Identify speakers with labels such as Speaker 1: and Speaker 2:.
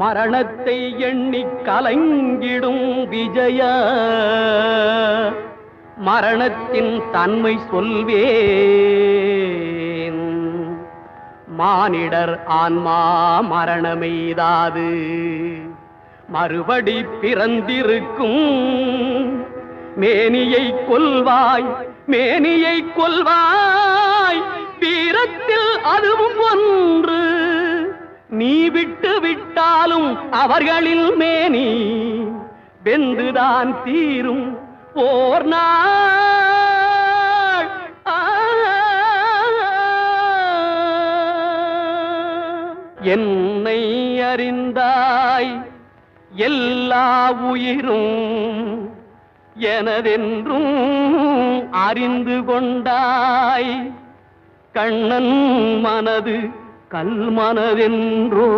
Speaker 1: மரணத்தை எண்ணி கலங்கிடும் விஜய மரணத்தின் தன்மை சொல்வேன். மானிடர் ஆன்மா மரணமெய்தாது மறுபடி பிறந்திருக்கும். மேனியை கொல்வாய் மேனியை கொல்வாய் வீரத்தில் அதுவும் ஒன்று. நீ விட்டு விட்டாலும் அவர்களில் மேனி வெந்துதான் தீரும் ஓர் நாள். என்னை அறிந்தாய் எல்லா உயிரும் எனதென்றும் அறிந்து கொண்டாய். கண்ணன் மனது கல் மனதென்றோ